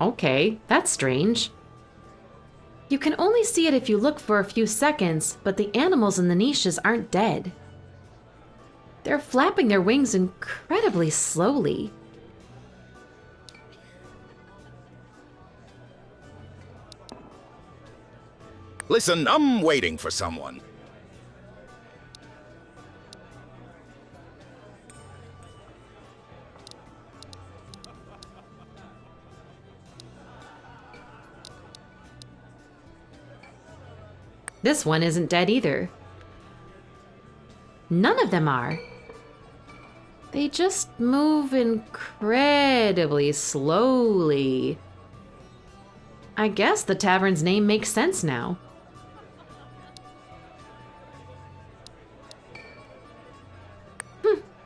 Okay, that's strange. You can only see it if you look for a few seconds, but the animals in the niches aren't dead. They're flapping their wings incredibly slowly. Listen, I'm waiting for someone. This one isn't dead either. None of them are. They just move incredibly slowly. I guess the tavern's name makes sense now.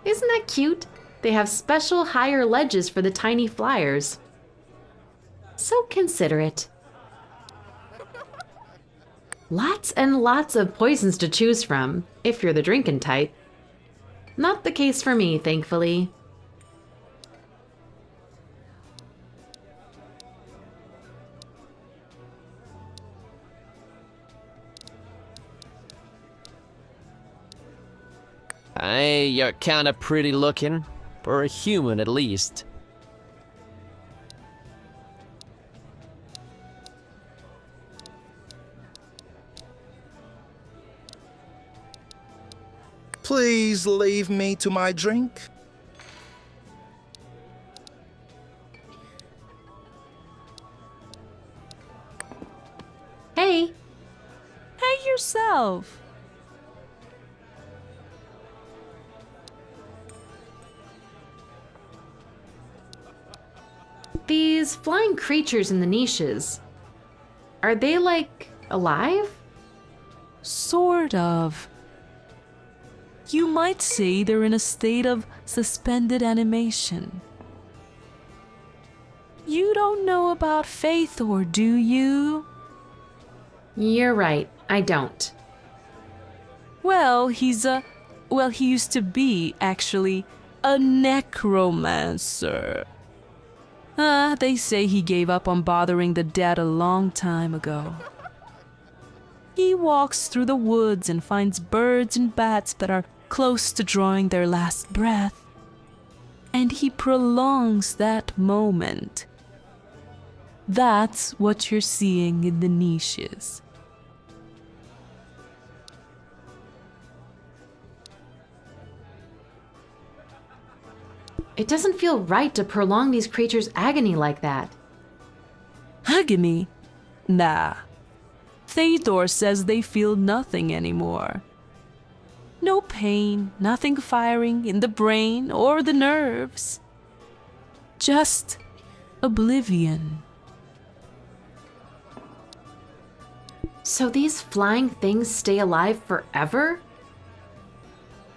Isn't that cute? They have special higher ledges for the tiny flyers. So considerate. Lots and lots of poisons to choose from, if you're the drinking type. Not the case for me, thankfully. Hey, you're kinda pretty looking. For a human, at least. Please leave me to my drink. Hey, Hey yourself. these flying creatures in the niches, are they like alive? Sort of. You might say they're in a state of suspended animation. You don't know about Faithor, do you? You're right, I don't. Well, he used to be, actually, a necromancer. They say he gave up on bothering the dead a long time ago. He walks through the woods and finds birds and bats that are close to drawing their last breath. And he prolongs that moment. That's what you're seeing in the niches. It doesn't feel right to prolong these creatures' agony like that. Agony? Nah. Theodor says they feel nothing anymore. No pain, nothing firing in the brain or the nerves. Just oblivion. So these flying things stay alive forever?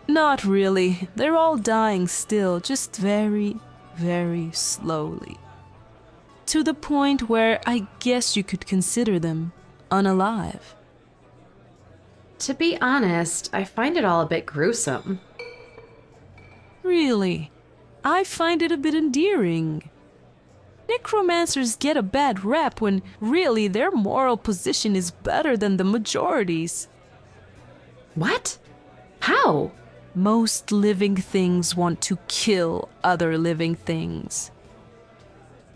Not really. They're all dying still, just very, very slowly. To the point where I guess you could consider them unalive. To be honest, I find it all a bit gruesome. Really, I find it a bit endearing. Necromancers get a bad rep when really their moral position is better than the majority's. What? How? Most living things want to kill other living things.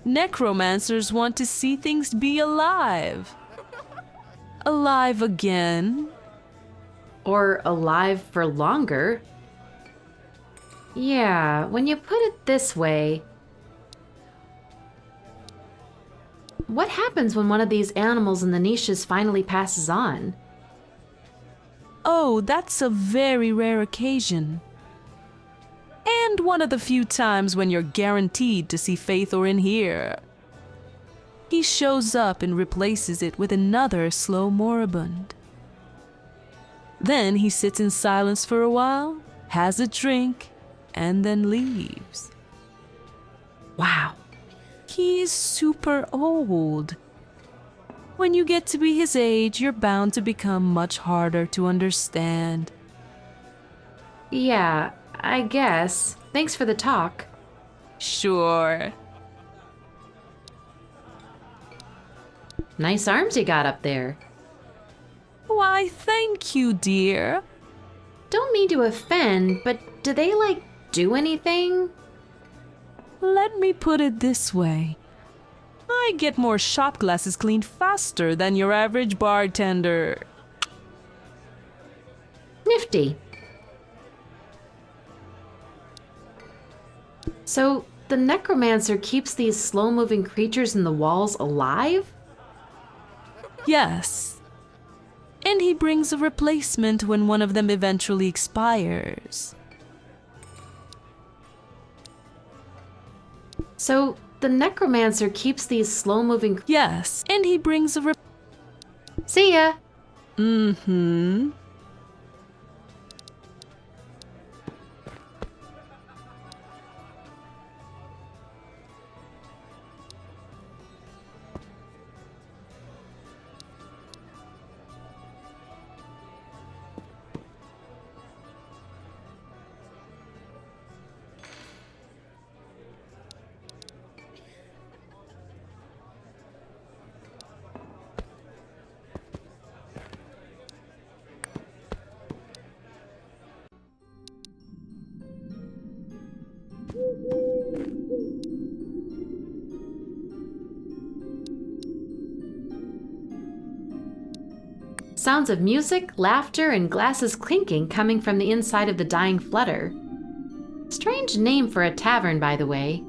Necromancers want to see things be alive. Alive again. Or alive for longer? Yeah, when you put it this way. What happens when one of these animals in the niches finally passes on? Oh, that's a very rare occasion. And one of the few times when you're guaranteed to see Faithor in here. He shows up and replaces it with another slow moribund. Then he sits in silence for a while, has a drink, and then leaves. Wow. He's super old. When you get to be his age, you're bound to become much harder to understand. Yeah, I guess. Thanks for the talk. Sure. Nice arms you got up there. Why, thank you, dear. Don't mean to offend, but do they, like, do anything? Let me put it this way. I get more shot glasses cleaned faster than your average bartender. Nifty. So, the necromancer keeps these slow-moving creatures in the walls alive? Yes. And he brings a replacement when one of them eventually expires. So, the necromancer keeps these slow-moving... Yes, and he brings a See ya! Mm-hmm. Sounds of music, laughter, and glasses clinking coming from the inside of the Dying Flutter. Strange name for a tavern, by the way.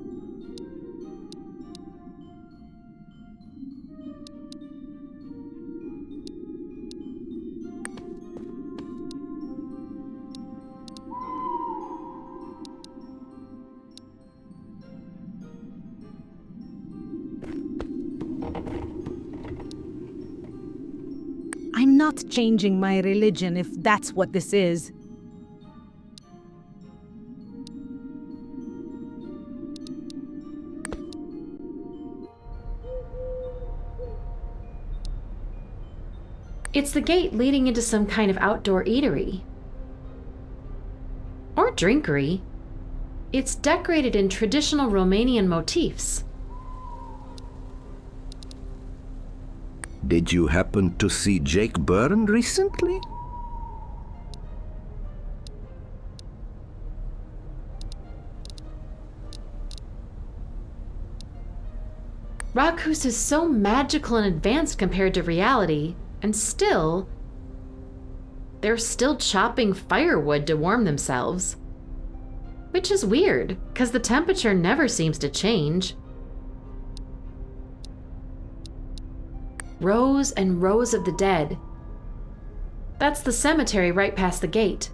I'm not changing my religion if that's what this is. It's the gate leading into some kind of outdoor eatery. Or drinkery. It's decorated in traditional Romanian motifs. Did you happen to see Jake Byrne recently? Rakus is so magical and advanced compared to reality, and still, they're still chopping firewood to warm themselves. Which is weird, because the temperature never seems to change. Rows and rows of the dead. That's the cemetery right past the gate.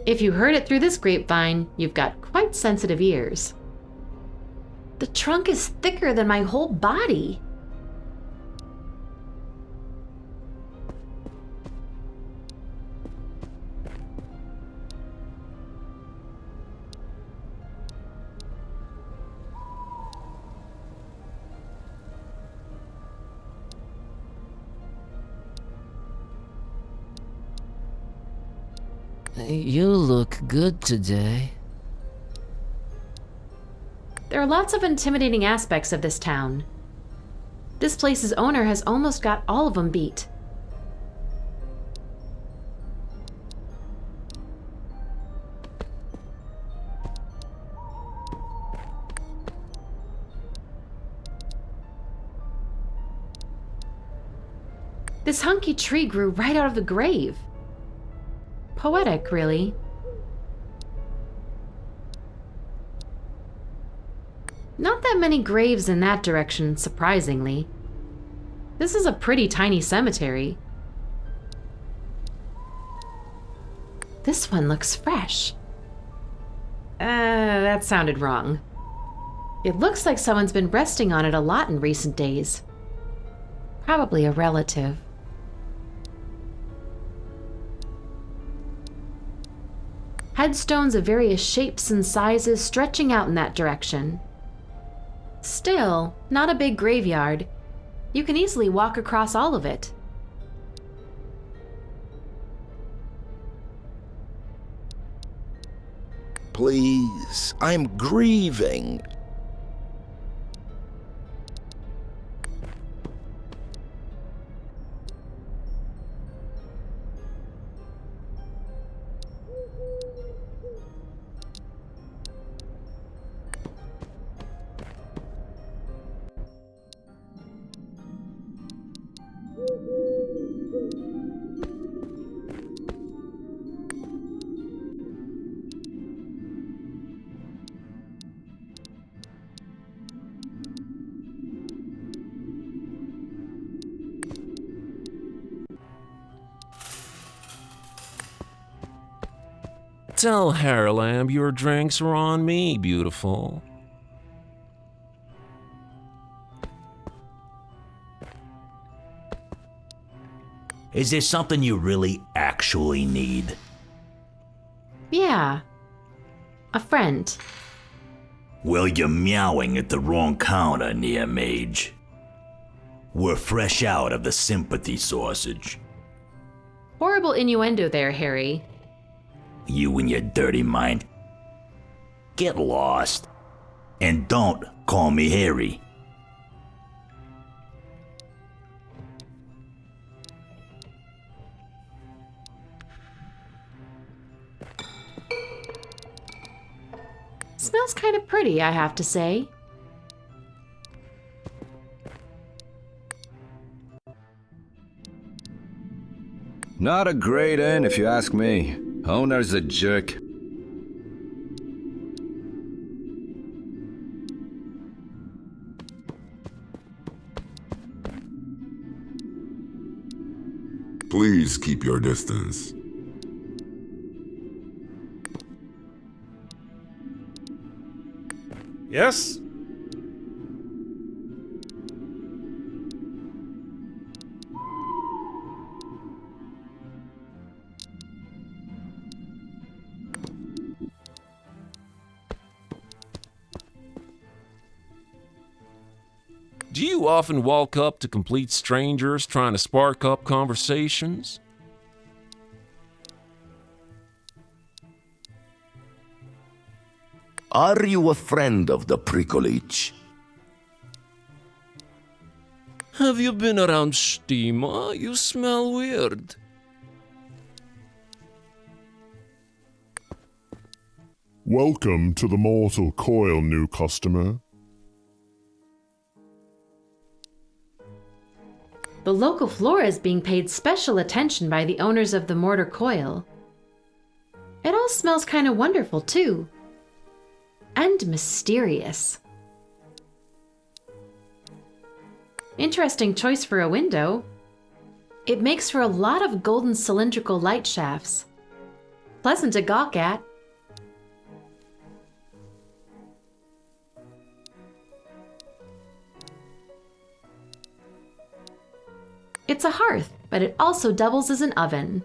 If you heard it through this grapevine, you've got quite sensitive ears. The trunk is thicker than my whole body. You look good today. There are lots of intimidating aspects of this town. This place's owner has almost got all of them beat. This hunky tree grew right out of the grave. Poetic, really. Not that many graves in that direction, surprisingly. This is a pretty tiny cemetery. This one looks fresh. That sounded wrong. It looks like someone's been resting on it a lot in recent days. Probably a relative. Headstones of various shapes and sizes stretching out in that direction. Still, not a big graveyard. You can easily walk across all of it. Please, I'm grieving. Tell Harlam your drinks are on me, beautiful. Is there something you really actually need? Yeah. A friend. Well, you're meowing at the wrong counter, Near-Mage. We're fresh out of the sympathy sausage. Horrible innuendo there, Harry. You and your dirty mind. Get lost. And don't call me Harry. Smells kind of pretty, I have to say. Not a great inn, if you ask me. Owner's a jerk. Please keep your distance. Yes? Do you often walk up to complete strangers trying to spark up conversations? Are you a friend of the prickleage? Have you been around Stima? You smell weird. Welcome to the Mortal Coil, new customer. The local flora is being paid special attention by the owners of the Mortar Coil. It all smells kind of wonderful, too. And mysterious. Interesting choice for a window. It makes for a lot of golden cylindrical light shafts. Pleasant to gawk at. It's a hearth, but it also doubles as an oven.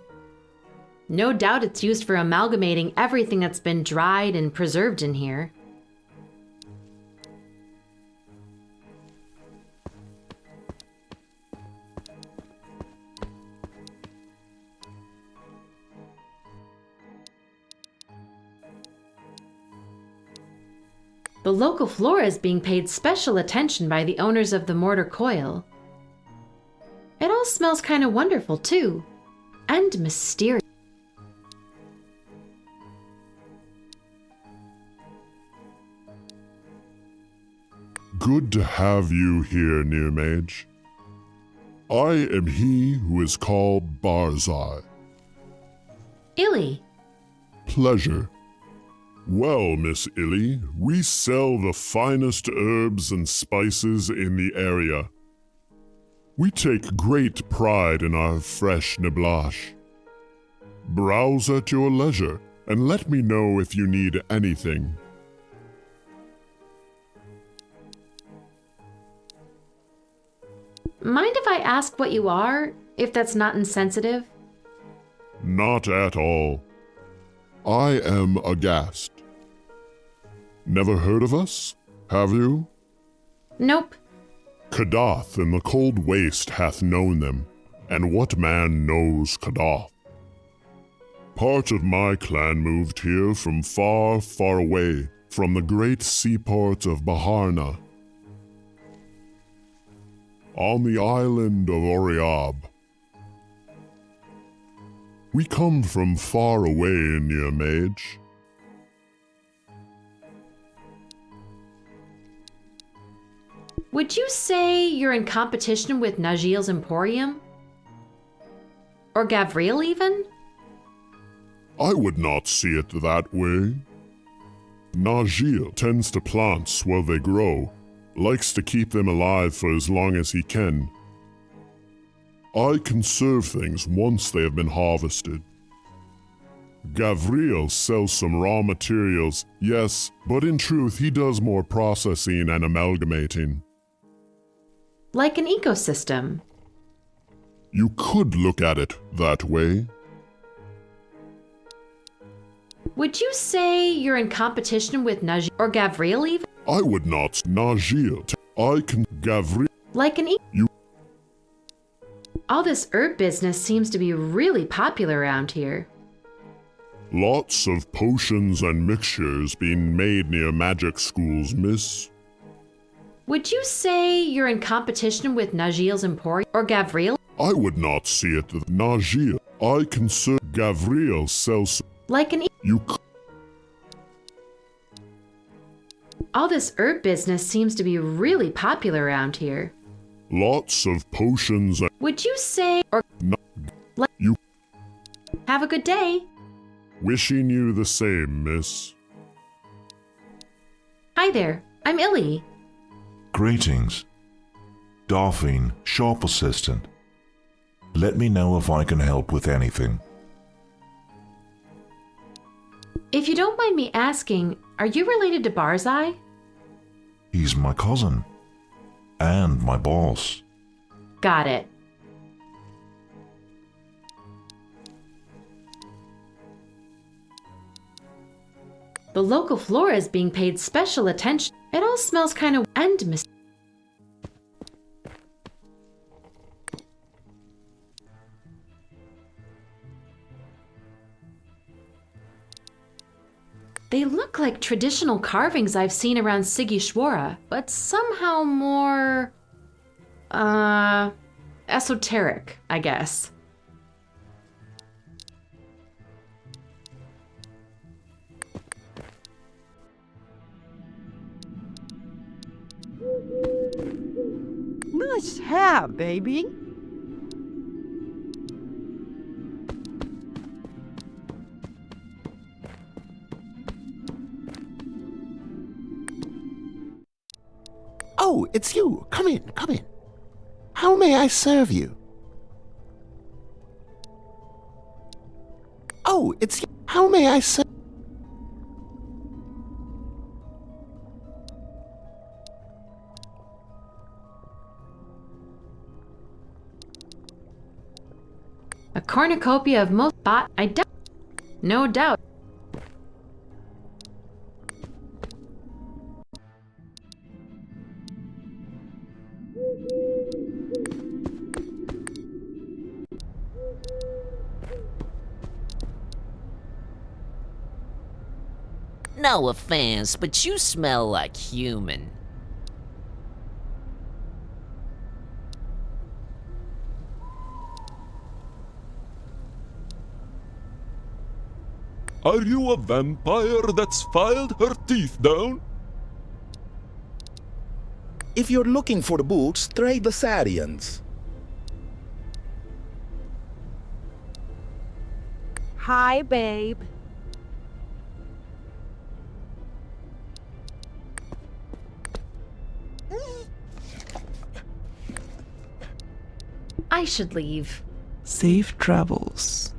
No doubt it's used for amalgamating everything that's been dried and preserved in here. The local flora is being paid special attention by the owners of the Mortar Coil. It all smells kind of wonderful, too. And mysterious. Good to have you here, Near-Mage. I am he who is called Barzai. Illy. Pleasure. Well, Miss Illy, we sell the finest herbs and spices in the area. We take great pride in our fresh niblash. Browse at your leisure and let me know if you need anything. Mind if I ask what you are, if that's not insensitive? Not at all. I am aghast. Never heard of us, have you? Nope. Kadath in the cold waste hath known them, and what man knows Kadath? Part of my clan moved here from far, far away, from the great seaport of Baharna, on the island of Oriab. We come from far away in Near-Mage. Would you say you're in competition with Najil's Emporium? Or Gavriel even? I would not see it that way. Najil tends to plants while they grow, likes to keep them alive for as long as he can. I conserve things once they have been harvested. Gavriel sells some raw materials, yes, but in truth he does more processing and amalgamating. Like an ecosystem. You could look at it that way. Would you say you're in competition with Najil or Gavriel even? I would not. Najil. I can. Gavriel. Like an You. All this herb business seems to be really popular around here. Lots of potions and mixtures being made near magic schools, miss. Would you say you're in competition with Najil's Emporium or Gavriel? I would not see it. Najil. I can serve. Gavriel sells. Like an You. All this herb business seems to be really popular around here. Lots of potions and. Would you say or You. have a good day? Wishing you the same, miss. Hi there, I'm Illy. Greetings. Darfine, shop assistant. Let me know if I can help with anything. If you don't mind me asking, are you related to Barzai? He's my cousin. And my boss. Got it. The local flora is being paid special attention. It all smells kind of and They look like traditional carvings I've seen around Sigishwara, but somehow more, esoteric, I guess. Nice hair, baby. Oh, it's you. Come in, come in. How may I serve you? Oh, it's you. How may I serve? A cornucopia of most bought, I doubt. No doubt. No offense, but you smell like human. Are you a vampire that's filed her teeth down? If you're looking for the boots, trade the Sarians. Hi, babe. I should leave. Safe travels.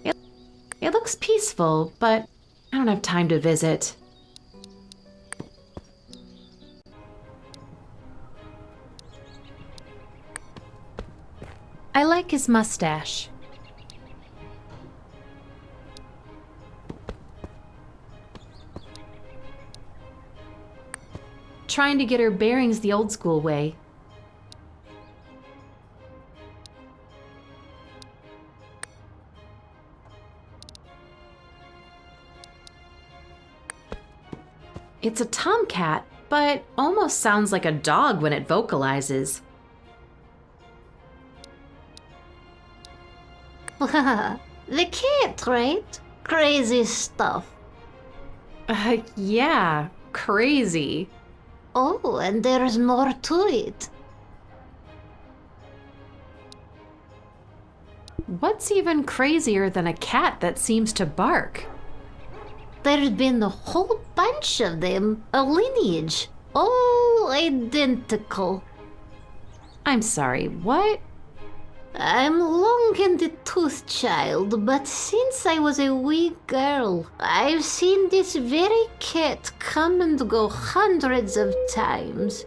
It looks peaceful, but I don't have time to visit. I like his mustache. Trying to get her bearings the old school way. It's a tomcat, but almost sounds like a dog when it vocalizes. The cat, right? Crazy stuff. Yeah, crazy. Oh, and there's more to it. What's even crazier than a cat that seems to bark? There's been a whole bunch of them, a lineage, all identical. I'm sorry, what? I'm long in the tooth, child, but since I was a wee girl, I've seen this very cat come and go hundreds of times.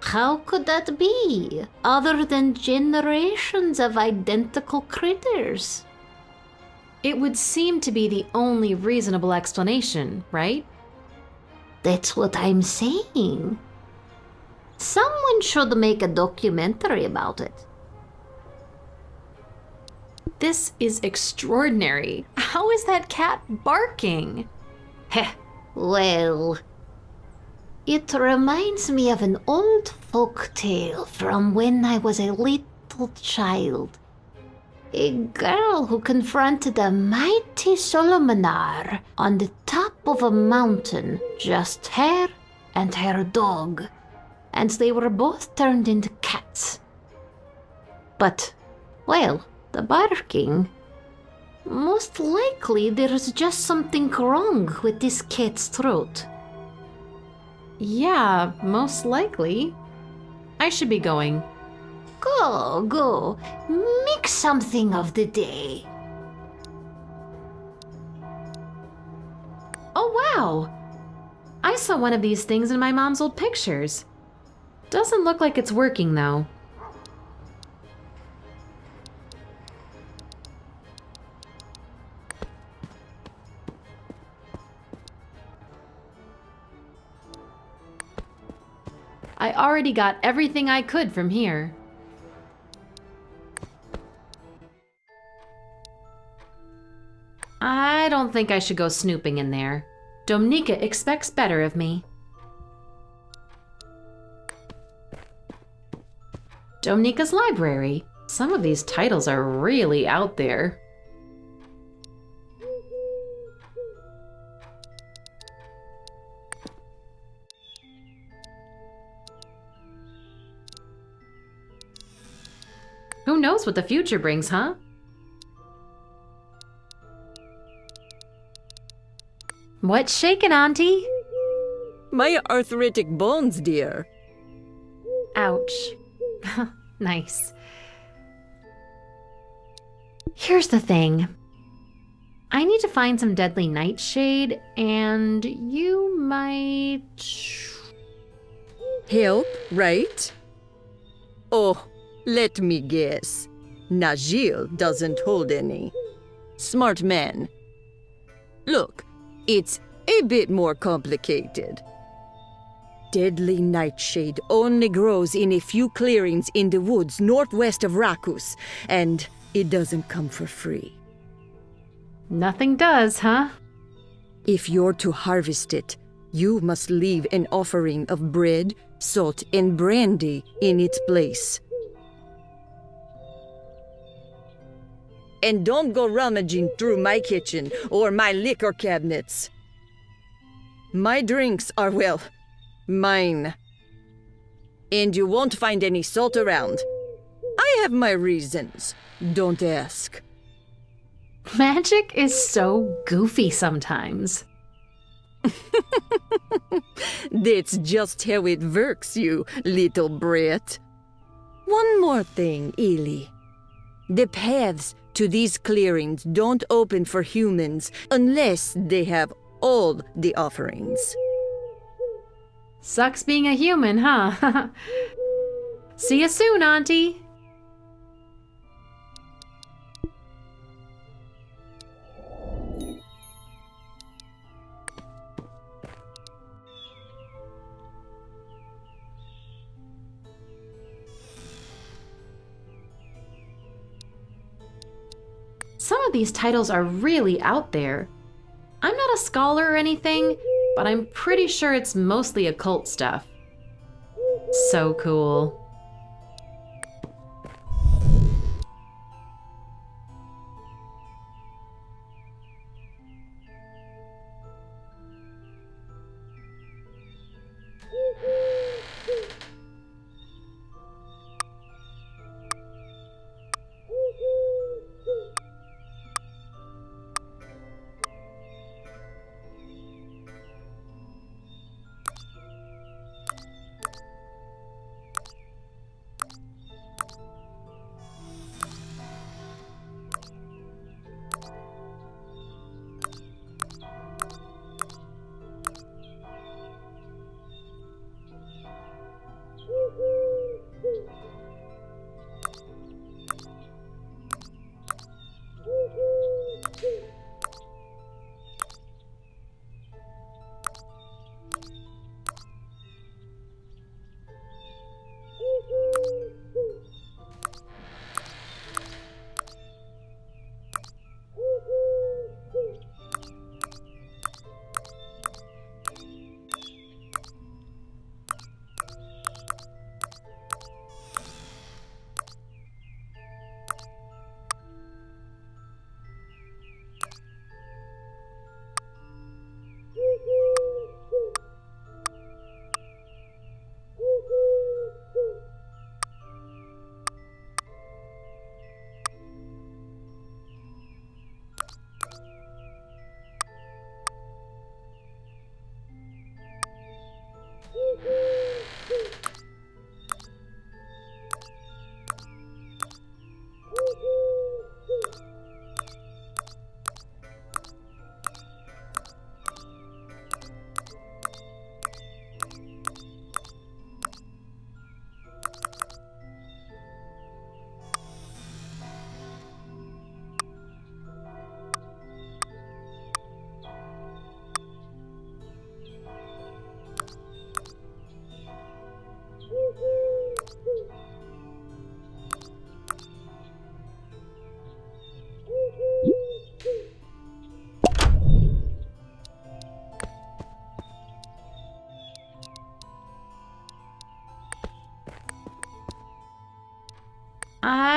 How could that be, other than generations of identical critters? It would seem to be the only reasonable explanation, right? That's what I'm saying. Someone should make a documentary about it. This is extraordinary. How is that cat barking? Heh, well, it reminds me of an old folk tale from when I was a little child. A girl who confronted a mighty Solomonar on the top of a mountain, just her and her dog, and they were both turned into cats. But, well, the barking. Most likely there's just something wrong with this cat's throat. Yeah, most likely. I should be going. Go. Make something of the day. Oh, wow! I saw one of these things in my mom's old pictures. Doesn't look like it's working, though. I already got everything I could from here. I don't think I should go snooping in there. Domnika expects better of me. Domnika's library. Some of these titles are really out there. Who knows what the future brings, huh? What's shaking, Auntie? My arthritic bones, dear. Ouch. Nice. Here's the thing. I need to find some deadly nightshade, and you might... Help, right? Oh, let me guess. Najil doesn't hold any. Smart man. Look, it's a bit more complicated. Deadly nightshade only grows in a few clearings in the woods northwest of Rakus, and it doesn't come for free. Nothing does, huh? If you're to harvest it, you must leave an offering of bread, salt, and brandy in its place. And don't go rummaging through my kitchen or my liquor cabinets. My drinks are, well, mine. And you won't find any salt around. I have my reasons. Don't ask. Magic is so goofy sometimes. That's just how it works, you little brat. One more thing, Ely. The paths to these clearings don't open for humans unless they have all the offerings. Sucks being a human, huh? See you soon, Auntie. Some of these titles are really out there. I'm not a scholar or anything, but I'm pretty sure it's mostly occult stuff. So cool.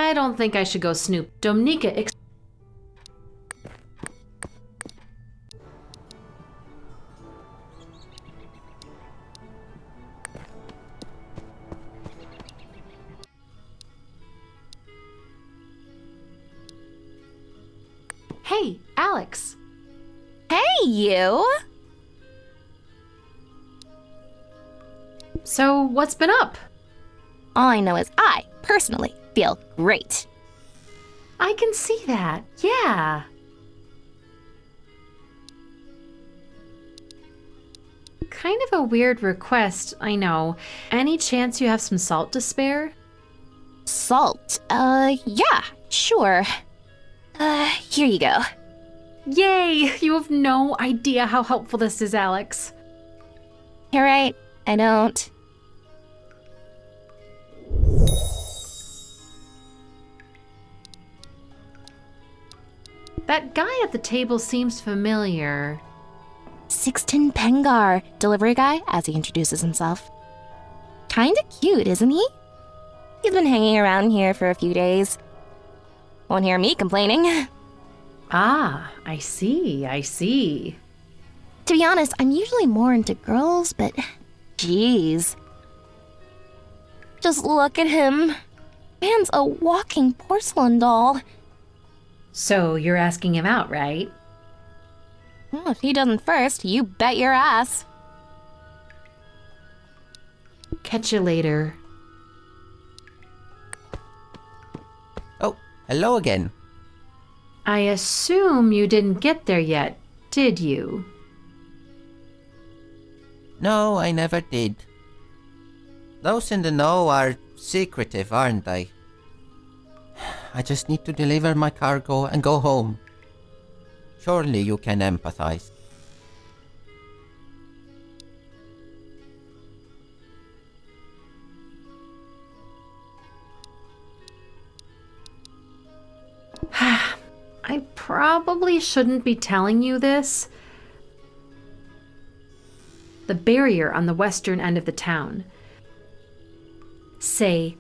I don't think I should go snoop. Dominica, Hey, Alex. Hey, you! So, what's been up? All I know is I, personally, feel great. I can see that, yeah. Kind of a weird request, I know. Any chance you have some salt to spare? Salt? Yeah, sure. Here you go. Yay! You have no idea how helpful this is, Alex. You're right, I don't. That guy at the table seems familiar. Sixton Pengar, delivery guy, as he introduces himself. Kinda cute, isn't he? He's been hanging around here for a few days. Won't hear me complaining. Ah, I see, I see. To be honest, I'm usually more into girls, but geez. Just look at him. Man's a walking porcelain doll. So you're asking him out, right? Well, if he doesn't first, you bet your ass. Catch you later. Oh, hello again. I assume you didn't get there yet, did you? No, I never did. Those in the know are secretive, aren't they? I just need to deliver my cargo and go home. Surely you can empathize. I probably shouldn't be telling you this, the barrier on the western end of the town. Say,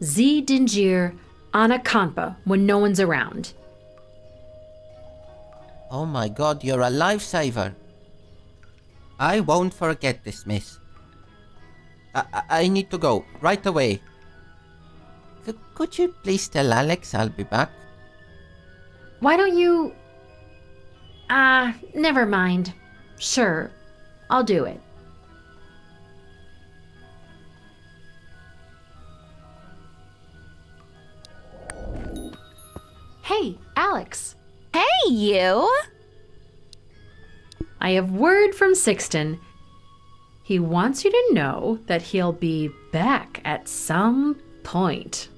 Z Dingir Anakampa when no one's around. Oh my god, you're a lifesaver. I won't forget this, miss. I need to go, right away. Could you please tell Alex I'll be back? Why don't you... never mind. Sure, I'll do it. Hey, Alex. Hey, you! I have word from Sixton. He wants you to know that he'll be back at some point.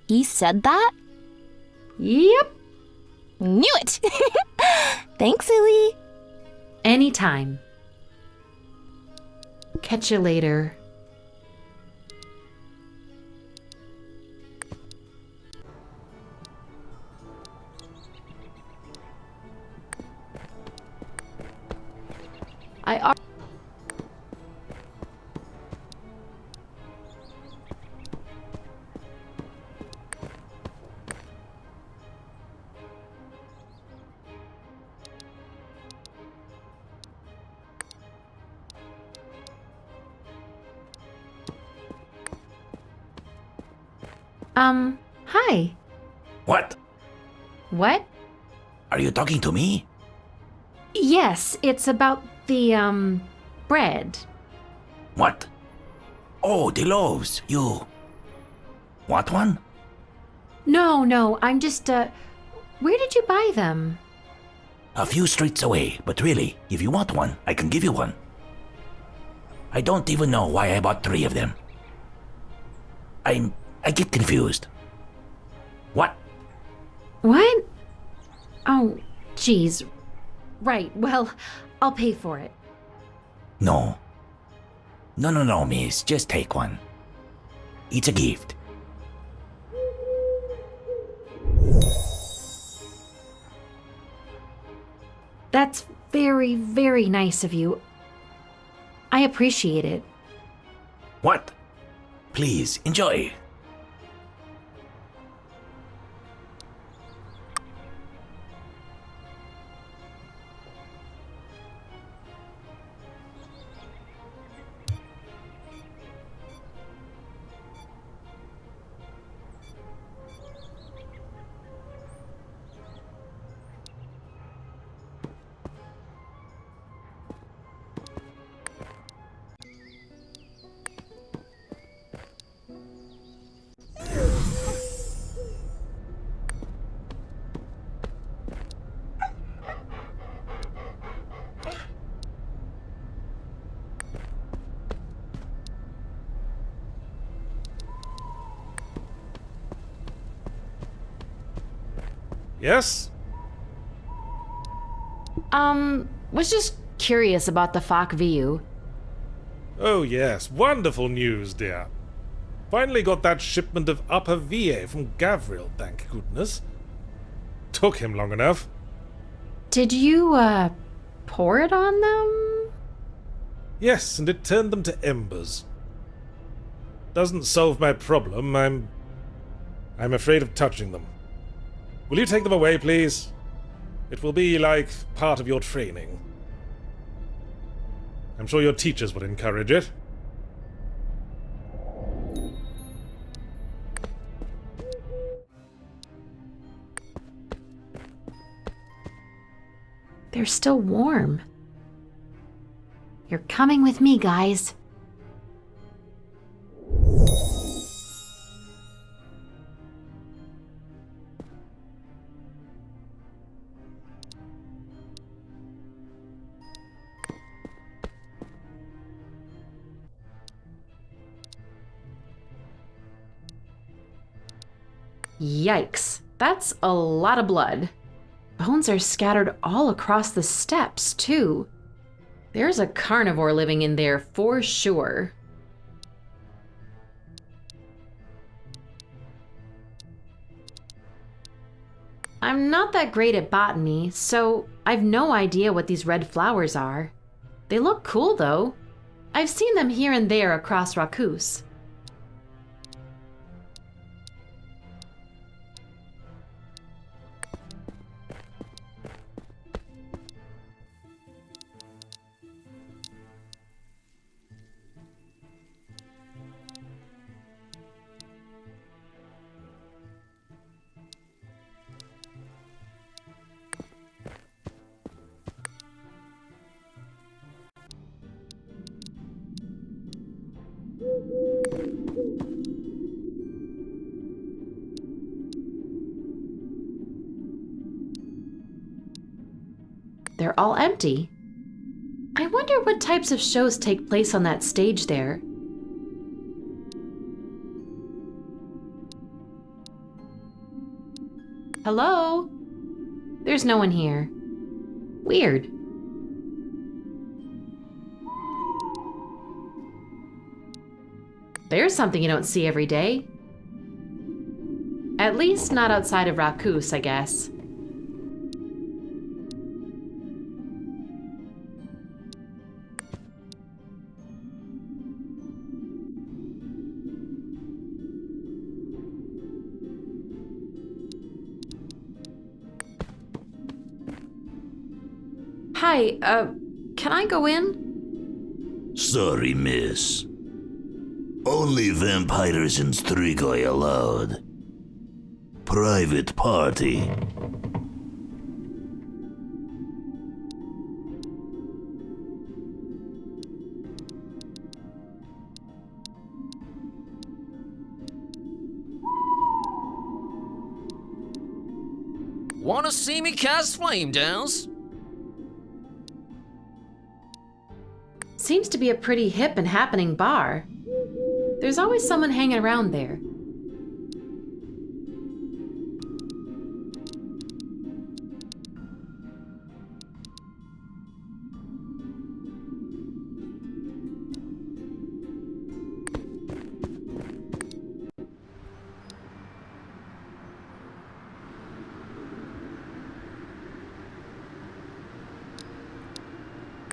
He said that? Yep. Knew it! Thanks, Lily. Anytime. Catch you later. Hi. What? What? Are you talking to me? Yes, it's about the, bread. What? Oh, the loaves. You want one? No, I'm just, where did you buy them? A few streets away, but really, if you want one, I can give you one. I don't even know why I bought 3 of them. I get confused. What? What? Oh, geez. Right, well, I'll pay for it. No. No, miss. Just take one. It's a gift. That's very, very nice of you. I appreciate it. What? Please, enjoy. Yes? Was just curious about the Fok Viu. Oh yes, wonderful news, dear. Finally got that shipment of Upper VA from Gavriel, thank goodness. Took him long enough. Did you, pour it on them? Yes, and it turned them to embers. Doesn't solve my problem, I'm afraid of touching them. Will you take them away, please? It will be like part of your training. I'm sure your teachers would encourage it. They're still warm. You're coming with me, guys. Yikes, that's a lot of blood. Bones are scattered all across the steps, too. There's a carnivore living in there for sure. I'm not that great at botany, so I've no idea what these red flowers are. They look cool, though. I've seen them here and there across Rakus. They're all empty. I wonder what types of shows take place on that stage there. Hello? There's no one here. Weird. There's something you don't see every day. At least not outside of Rakus, I guess. Hi, can I go in? Sorry, miss. Only vampires and strigoi allowed. Private party. Wanna see me cast flame downs? Seems to be a pretty hip and happening bar. There's always someone hanging around there.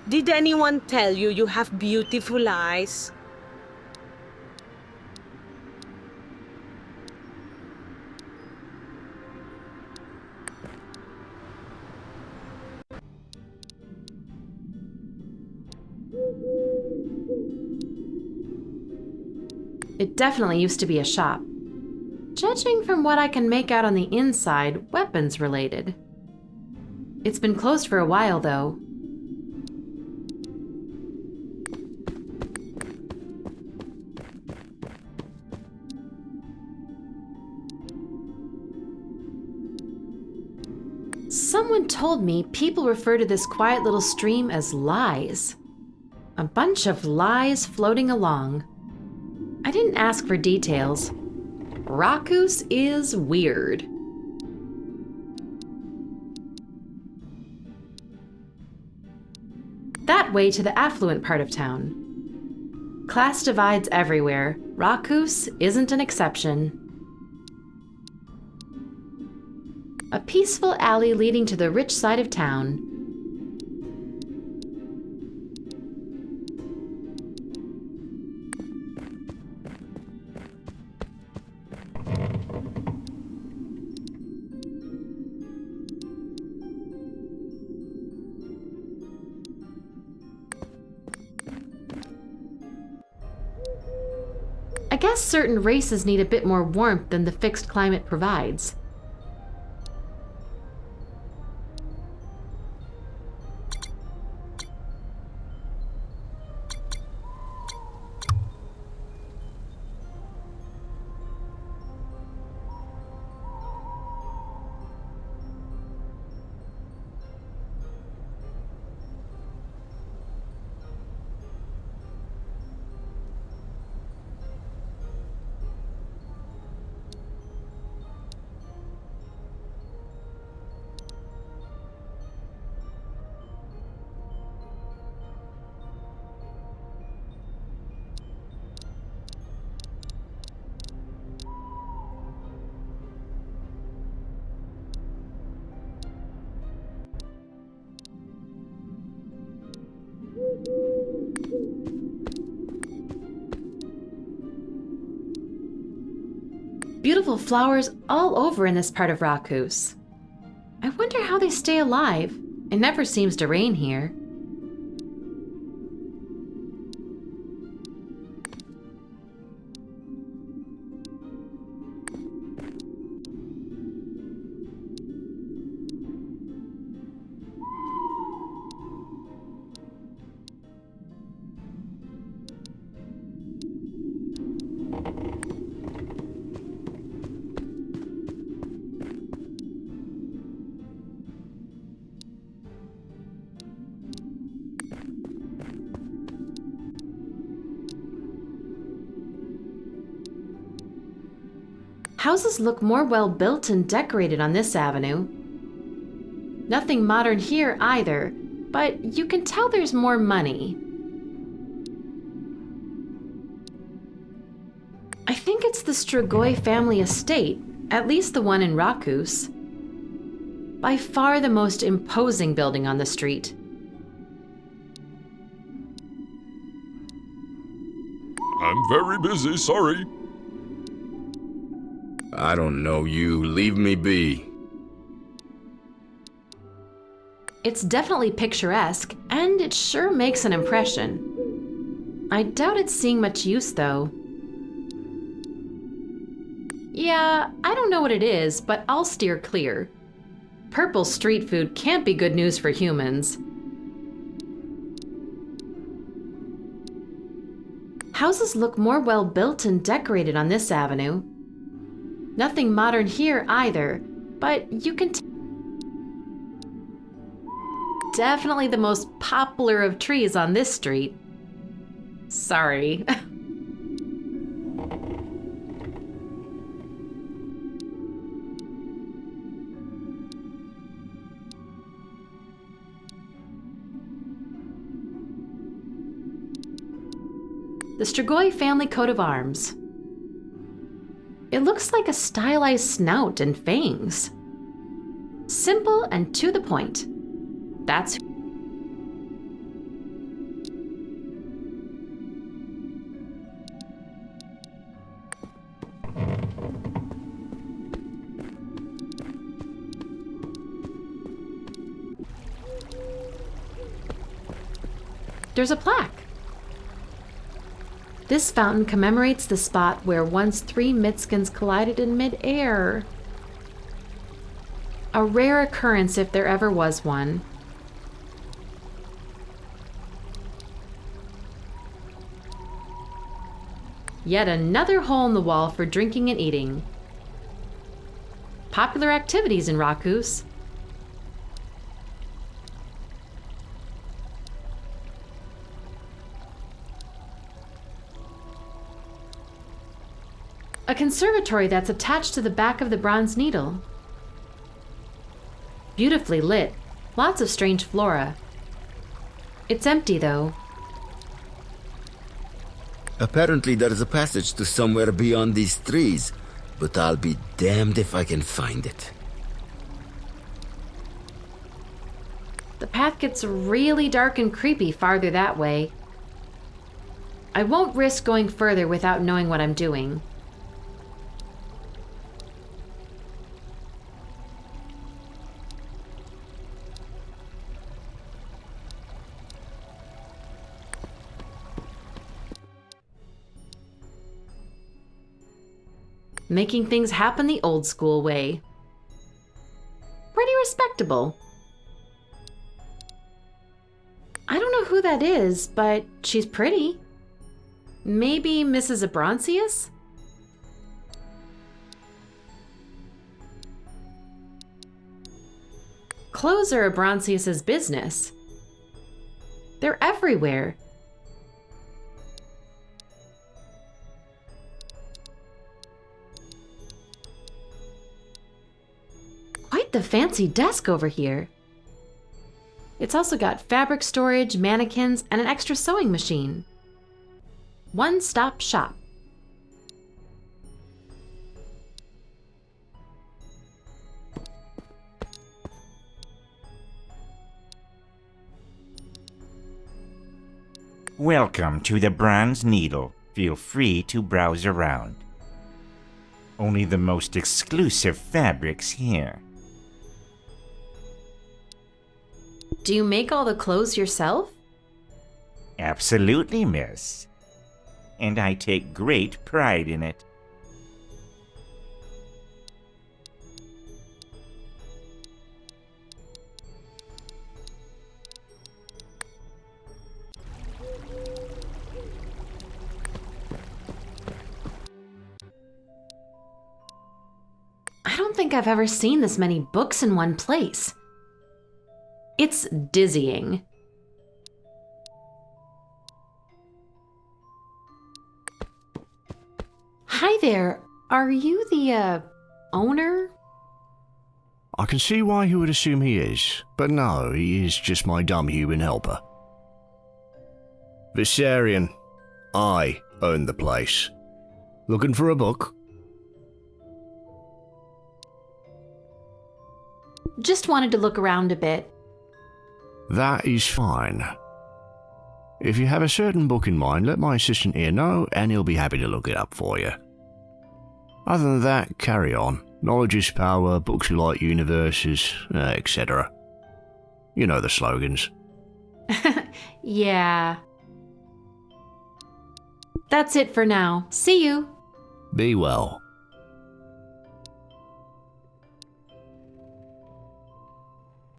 Did anyone tell you you have beautiful eyes? It definitely used to be a shop. Judging from what I can make out on the inside, weapons related. It's been closed for a while, though. Someone told me people refer to this quiet little stream as lies. A bunch of lies floating along. I didn't ask for details. Rakus is weird. That way to the affluent part of town. Class divides everywhere. Rakus isn't an exception. A peaceful alley leading to the rich side of town. I guess certain races need a bit more warmth than the fixed climate provides. Beautiful flowers all over in this part of Rakus. I wonder how they stay alive. It never seems to rain here. Houses look more well built and decorated on this avenue. Nothing modern here either, but you can tell there's more money. I think it's the Strigoi family estate, at least the one in Rakus. By far the most imposing building on the street. I'm very busy, sorry. I don't know you. Leave me be. It's definitely picturesque, and it sure makes an impression. I doubt it's seeing much use, though. Yeah, I don't know what it is, but I'll steer clear. Purple street food can't be good news for humans. Houses look more well built and decorated on this avenue. Nothing modern here either, but you can definitely the most popular of trees on this street. Sorry. The Strigoi family coat of arms. It looks like a stylized snout and fangs. Simple and to the point. That's There's a plaque. This fountain commemorates the spot where once 3 Mitskins collided in mid-air. A rare occurrence if there ever was one. Yet another hole in the wall for drinking and eating. Popular activities in Rakus. A conservatory that's attached to the back of the Bronze Needle. Beautifully lit, lots of strange flora. It's empty though. Apparently there's a passage to somewhere beyond these trees, but I'll be damned if I can find it. The path gets really dark and creepy farther that way. I won't risk going further without knowing what I'm doing. Making things happen the old school way. Pretty respectable. I don't know who that is, but she's pretty. Maybe Mrs. Abronsius? Clothes are Abronsius's business. They're everywhere. Quite the fancy desk over here. It's also got fabric storage, mannequins, and an extra sewing machine. One-stop shop. Welcome to the Bronze Needle. Feel free to browse around. Only the most exclusive fabrics here. Do you make all the clothes yourself? Absolutely, miss. And I take great pride in it. I don't think I've ever seen this many books in one place. It's dizzying. Hi there. Are you the, owner? I can see why you would assume he is, but no, he is just my dumb human helper. Viserion, I own the place. Looking for a book? Just wanted to look around a bit. That is fine. If you have a certain book in mind, let my assistant here know, and he'll be happy to look it up for you. Other than that, carry on. Knowledge is power, books are like universes, etc. You know the slogans. Yeah. That's it for now. See you. Be well.